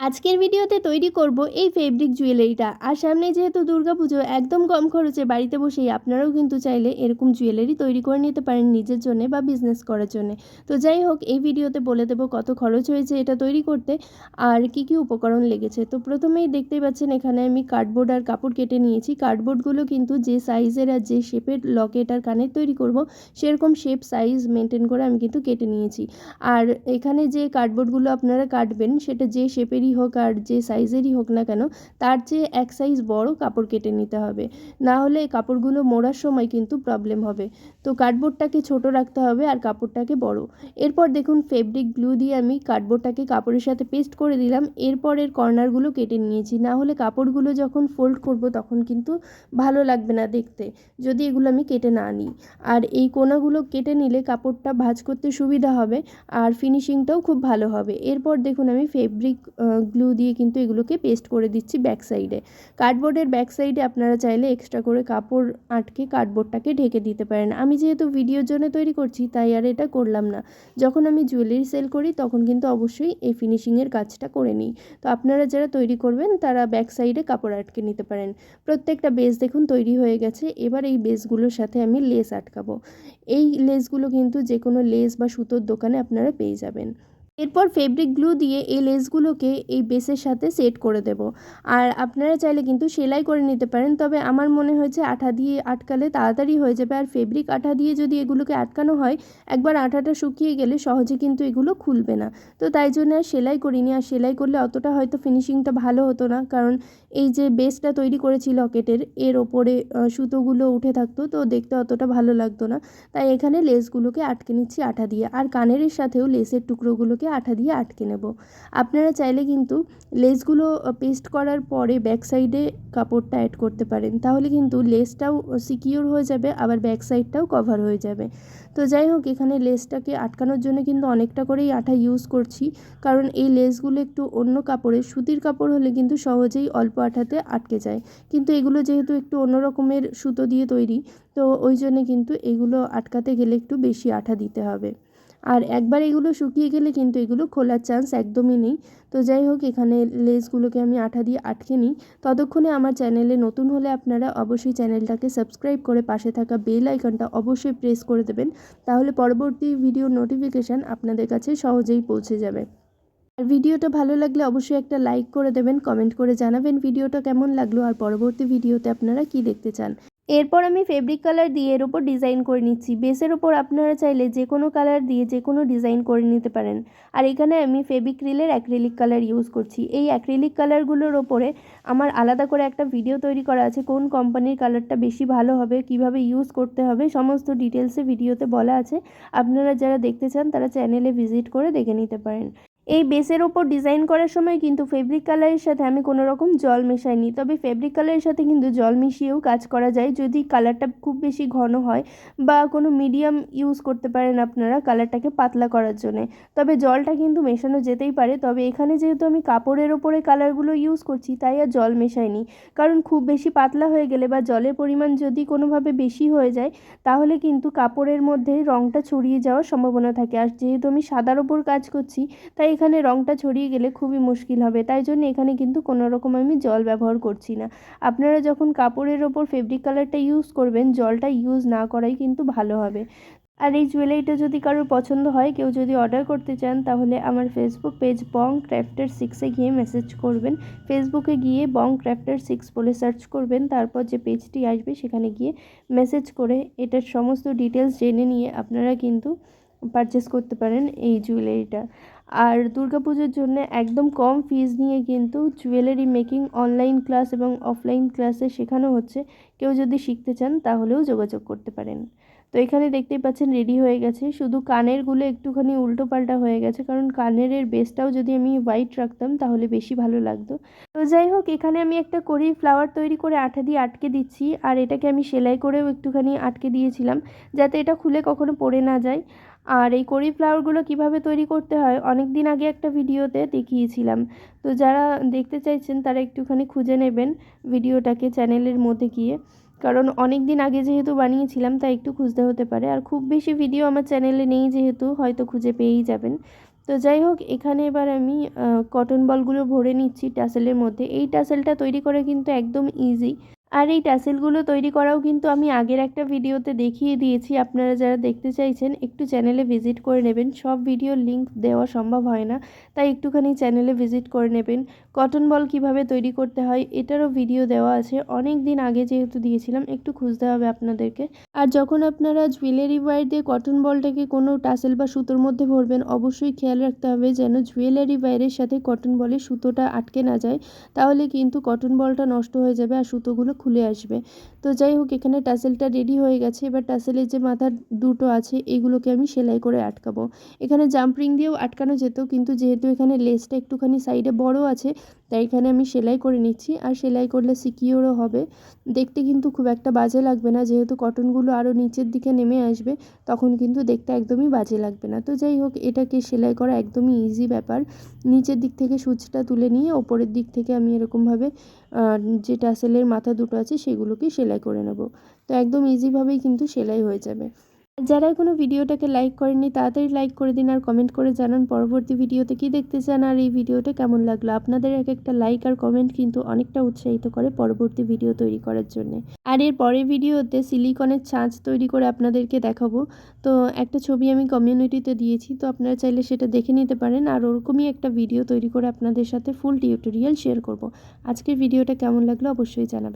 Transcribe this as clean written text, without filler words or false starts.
আজকের ভিডিওতে তৈরি করব এই ফেব্রিক জুয়েলারিটা। আর সামনে যেহেতু দুর্গাপুজো, একদম কম খরচে বাড়িতে বসেই আপনারাও কিন্তু চাইলে এরকম জুয়েলারি তৈরি করে নিতে পারেন নিজের জন্য বা বিজনেস করার জন্য। তো যাই হোক, এই ভিডিওতে বলে দেবো কত খরচ হয়েছে এটা তৈরি করতে আর কি কি উপকরণ লেগেছে। তো প্রথমেই দেখতেই পাচ্ছেন এখানে আমি কার্ডবোর্ড আর কাপড় কেটে নিয়েছি। কার্ডবোর্ডগুলো কিন্তু যে সাইজের আর যে শেপের লকেট আর কানের তৈরি করব সেরকম শেপ সাইজ মেনটেন করে আমি কিন্তু কেটে নিয়েছি। আর এখানে যে কার্ডবোর্ডগুলো আপনারা কাটবেন সেটা যে শেপেরই হোক আর যে সাইজেরই হোক না কেন, তার চেয়ে এক সাইজ বড় কাপড় কেটে নিতে হবে, না হলে কাপড়গুলো মোড়ার সময় কিন্তু প্রবলেম হবে। তো কার্ডবোর্ডটাকে ছোট রাখতে হবে আর কাপড়টাকে বড়। এরপর দেখুন ফেব্রিক গ্লু দিয়ে আমি কার্ডবোর্ডটাকে কাপড়ের সাথে পেস্ট করে দিলাম। এরপর এর কর্নারগুলো কেটে নিয়েছি, না হলে কাপড়গুলো যখন ফোল্ড করব তখন কিন্তু ভালো লাগবে না দেখতে যদি এগুলো আমি কেটে না নিই। আর এই কোনাগুলো কেটে নিলে কাপড়টা ভাঁজ করতে সুবিধা হবে আর ফিনিশিংটাও খুব ভালো হবে। এরপর দেখুন আমি ফেব্রিক গ্লু দিয়ে কিন্তু এগুলোকে পেস্ট করে দিচ্ছি ব্যাক সাইডে। কার্ডবোর্ডের ব্যাক সাইডে আপনারা চাইলে এক্সট্রা করে কাপড় আটকে কার্ডবোর্ডটাকে ঢেকে দিতে পারেন। আমি যেহেতু ভিডিওর জন্য তৈরি করছি তাই আর এটা করলাম না। যখন আমি জুয়েলারি সেল করি তখন কিন্তু অবশ্যই এই ফিনিশিংয়ের কাজটা করে নিই। তো আপনারা যারা তৈরি করবেন তারা ব্যাক সাইডে কাপড় আটকে নিতে পারেন। প্রত্যেকটা বেস দেখুন তৈরি হয়ে গেছে। এবার এই বেসগুলোর সাথে আমি লেস আটকাবো। এই লেসগুলো কিন্তু যে কোনো লেস বা সুতোর দোকানে আপনারা পেয়ে যাবেন। এরপর ফেব্রিক গ্লু দিয়ে এই লেসগুলোকে এই বেসের সাথে সেট করে দেব। আর আপনারা চাইলে কিন্তু সেলাই করে নিতে পারেন, তবে আমার মনে হয়েছে আঠা দিয়ে আটকালে তাড়াতাড়ি হয়ে যাবে। আর ফেব্রিক আঠা দিয়ে যদি এগুলোকে আটকানো হয়, একবার আঠাটা শুকিয়ে গেলে সহজে কিন্তু এগুলো খুলবে না। তো তাই জন্য আর সেলাই করিনি। আর সেলাই করলে অতটা হয়তো ফিনিশিংটা ভালো হতো না, কারণ এই যে বেসটা তৈরি করেছি লকেটের, এর ওপরে সুতোগুলো উঠে থাকতো, তো দেখতে অতটা ভালো লাগতো না। তাই এখানে লেসগুলোকে আটকে নিচ্ছি আঠা দিয়ে। আর কানের সাথেও লেসের টুকরোগুলোকে আঠা দিয়ে আটকে নেব। আপনারা চাইলে কিন্তু লেসগুলো পেস্ট করার পরে ব্যাক সাইডে কাপড়টা অ্যাড করতে পারেন, তাহলে কিন্তু লেসটাও সিকিউর হয়ে যাবে, আবার ব্যাক সাইডটাও কভার হয়ে যাবে। তো যাই হোক, এখানে লেসটাকে আটকানোর জন্য কিন্তু অনেকটা করেই আঠা ইউজ করছি, কারণ এই লেসগুলো একটু অন্য কাপড়ের, সুতির কাপড় হলে কিন্তু সহজেই অল্প আঠাতে আটকে যায়, কিন্তু এগুলো যেহেতু একটু অন্য রকমের সুতো দিয়ে তৈরি, তো ওই জন্য কিন্তু এগুলো আটকাতে গেলে একটু বেশি আঠা দিতে হবে। আর একবার এগুলো শুকিয়ে গেলে কিন্তু এগুলো খোলার চান্স একদমই নেই। তো যাই হোক, এখানে লেসগুলোকে আমি আঠা দিয়ে আটকে নিই। ততক্ষণে আমার চ্যানেলে নতুন হলে আপনারা অবশ্যই চ্যানেলটাকে সাবস্ক্রাইব করে পাশে থাকা বেল আইকনটা অবশ্যই প্রেস করে দেবেন, তাহলে পরবর্তী ভিডিও নোটিফিকেশান আপনাদের কাছে সহজেই পৌঁছে যাবে। আর ভিডিওটা ভালো লাগলে অবশ্যই একটা লাইক করে দেবেন, কমেন্ট করে জানাবেন ভিডিওটা কেমন লাগলো আর পরবর্তী ভিডিওতে আপনারা কি দেখতে চান। এরপর আমি ফেব্রিক কালার দিয়ে এর ওপর ডিজাইন করে নিচ্ছি। বেসের ওপর আপনারা চাইলে যে কোনো কালার দিয়ে যে কোনো ডিজাইন করে নিতে পারেন। আর এখানে আমি ফেবিক্রিলের অ্যাক্রিলিক কালার ইউজ করছি। এই অ্যাক্রিলিক কালারগুলোর ওপরে আমার আলাদা করে একটা ভিডিও তৈরি করা আছে, কোন কোম্পানির কালারটা বেশি ভালো হবে, কিভাবে ইউজ করতে হবে, সমস্ত ডিটেলসে ভিডিওতে বলা আছে। আপনারা যারা দেখতে চান তারা চ্যানেলে ভিজিট করে দেখে নিতে পারেন। এই বেসের ওপর ডিজাইন করার সময় কিন্তু ফেব্রিক কালারের সাথে আমি কোনো রকম জল মেশাইনি, তবে ফেব্রিক কালারের সাথে কিন্তু জল মিশিয়েও কাজ করা যায় যদি কালারটা খুব বেশি ঘন হয়, বা কোনো মিডিয়াম ইউজ করতে পারেন আপনারা কালারটাকে পাতলা করার জন্যে। তবে জলটা কিন্তু মেশানো যেতেই পারে, তবে এখানে যেহেতু আমি কাপড়ের ওপরে কালারগুলো ইউজ করছি তাই আর জল মেশাইনি, কারণ খুব বেশি পাতলা হয়ে গেলে বা জলের পরিমাণ যদি কোনোভাবে বেশি হয়ে যায় তাহলে কিন্তু কাপড়ের মধ্যে রঙটা ছড়িয়ে যাওয়ার সম্ভাবনা থাকে। আর যেহেতু আমি সাদার ওপর কাজ করছি তাই এখানে রঙটা ছড়িয়ে গেলে খুবই মুশকিল হবে, তাই জন্য এখানে কিন্তু কোনো রকম আমি জল ব্যবহার করছি না। আপনারা যখন কাপড়ের ওপর ফেব্রিক কালারটা ইউজ করবেন জলটা ইউজ না করাই কিন্তু ভালো হবে। আর এই জুয়েলারিটা যদি কারোর পছন্দ হয়, কেউ যদি অর্ডার করতে চান, তাহলে আমার ফেসবুক পেজ বং ক্রাফটার 6-এ গিয়ে মেসেজ করবেন। ফেসবুকে গিয়ে বং ক্রাফটার 6 বলে সার্চ করবেন, তারপর যে পেজটি আসবে সেখানে গিয়ে মেসেজ করে এটার সমস্ত ডিটেলস জেনে নিয়ে আপনারা কিন্তু পারচেস করতে পারেন এই জুয়েলারিটা। আর দুর্গাপুজোর জন্য একদম কম ফিজ নিয়ে কিন্তু জুয়েলারি মেকিং অনলাইন ক্লাস এবং অফলাইন ক্লাসে শেখানো হচ্ছে। কেউ যদি শিখতে চান তাহলেও যোগাযোগ করতে পারেন। তো এখানে দেখতেই পাচ্ছেন রেডি হয়ে গেছে, শুধু কানেরগুলো একটুখানি উল্টো পাল্টা হয়ে গেছে, কারণ কানের বেসটাও যদি আমি হোয়াইট রাখতাম তাহলে বেশি ভালো লাগতো। তো যাই হোক, এখানে আমি একটা কড়ি ফ্লাওয়ার তৈরি করে আঠা দিয়ে আটকে দিচ্ছি, আর এটাকে আমি সেলাই করেও একটুখানি আটকে দিয়েছিলাম যাতে এটা খুলে কখনো পড়ে না যায়। আর এই কড়ি ফ্লাওয়ারগুলো কিভাবে তৈরি করতে হয় অনেক দিন আগে একটা ভিডিওতে দেখিয়েছিলাম, তো যারা দেখতে চাইছেন তারা একটুখানি খুঁজে নেবেন ভিডিওটাকে চ্যানেলের মধ্যে গিয়ে, কারণ অনেক দিন আগে যেহেতু বানিয়েছিলাম তাই একটু খুঁজতে হতে পারে। আর খুব বেশি ভিডিও আমার চ্যানেলে নেই যেহেতু হয়তো খুঁজে পেয়েই যাবেন। তো যাই হোক, এখানে এবার আমি কটন বলগুলো ভরে নিচ্ছি টাসেলের মধ্যে। এই টাসেলটা তৈরি করা কিন্তু একদম ইজি। আর এই টাসেলগুলো তৈরি করাও কিন্তু আমি আগের একটা ভিডিওতে দেখিয়ে দিয়েছি। আপনারা যারা দেখতে চাইছেন একটু চ্যানেলে ভিজিট করে নেবেন। সব ভিডিওর লিংক দেওয়া সম্ভব হয় না, তাই একটুখানি চ্যানেলে ভিজিট করে নেবেন। কটন বল কিভাবে তৈরি করতে হয় এটারও ভিডিও দেওয়া আছে, অনেক দিন আগে যেহেতু দিয়েছিলাম, একটু খুঁজতে হবে আপনাদেরকে। আর যখন আপনারা জুয়েলারি ওয়্যার দিয়ে কটন বলটাকে কোনো টাসেল বা সুতোর মধ্যে ভরবেন, অবশ্যই খেয়াল রাখতে হবে যেন জুয়েলারি ওয়্যারের সাথে কটন বলের সুতোটা আটকে না যায়, তাহলে কিন্তু কটন বলটা নষ্ট হয়ে যাবে আর সুতোগুলো খুলে আসবে। তো যাই হোক, এখানে টাসেলটা রেডি হয়ে গেছে। এবার টাসেলের যে মাথার দুটো আছে এগুলোকে আমি সেলাই করে আটকাবো। এখানে জাম্প রিং দিয়েও আটকানো যেত, কিন্তু যেহেতু এখানে লেসটা একটুখানি সাইডে বড় আছে, তাই এখানে আমি সেলাই করে নিচ্ছি। আর সেলাই করলে সিকিউরও হবে, দেখতে কিন্তু খুব একটা বাজে লাগবে না। যেহেতু কটনগুলো আরও নিচের দিকে নেমে আসবে, তখন কিন্তু দেখতে একদমই বাজে লাগবে না। তো যাই হোক, এটাকে সেলাই করা একদমই ইজি ব্যাপার। নিচের দিক থেকে সূচটা তুলে নিয়ে ওপরের দিক থেকে আমি এরকমভাবে যে টাসেলের মাথা দুটো আছে সেগুলোকে সেলাই করে নেব। তো একদম ইজিভাবেই কিন্তু সেলাই হয়ে যাবে। যারা এখনও ভিডিওটাকে লাইক করেননি তাড়াতাড়ি লাইক করে দিন আর কমেন্ট করে জানান পরবর্তী ভিডিওতে কী দেখতে চান আর এই ভিডিওটা কেমন লাগলো। আপনাদের এক একটা লাইক আর কমেন্ট কিন্তু অনেকটা উৎসাহিত করে পরবর্তী ভিডিও তৈরি করার জন্যে। আর এর পরের ভিডিওতে সিলিকনের ছাঁচ তৈরি করে আপনাদেরকে দেখাবো। তো একটা ছবি আমি কমিউনিটিতে দিয়েছি, তো আপনারা চাইলে সেটা দেখে নিতে পারেন। আর ওরকমই একটা ভিডিও তৈরি করে আপনাদের সাথে ফুল টিউটোরিয়াল শেয়ার করব। আজকের ভিডিওটা কেমন লাগলো অবশ্যই জানাবেন।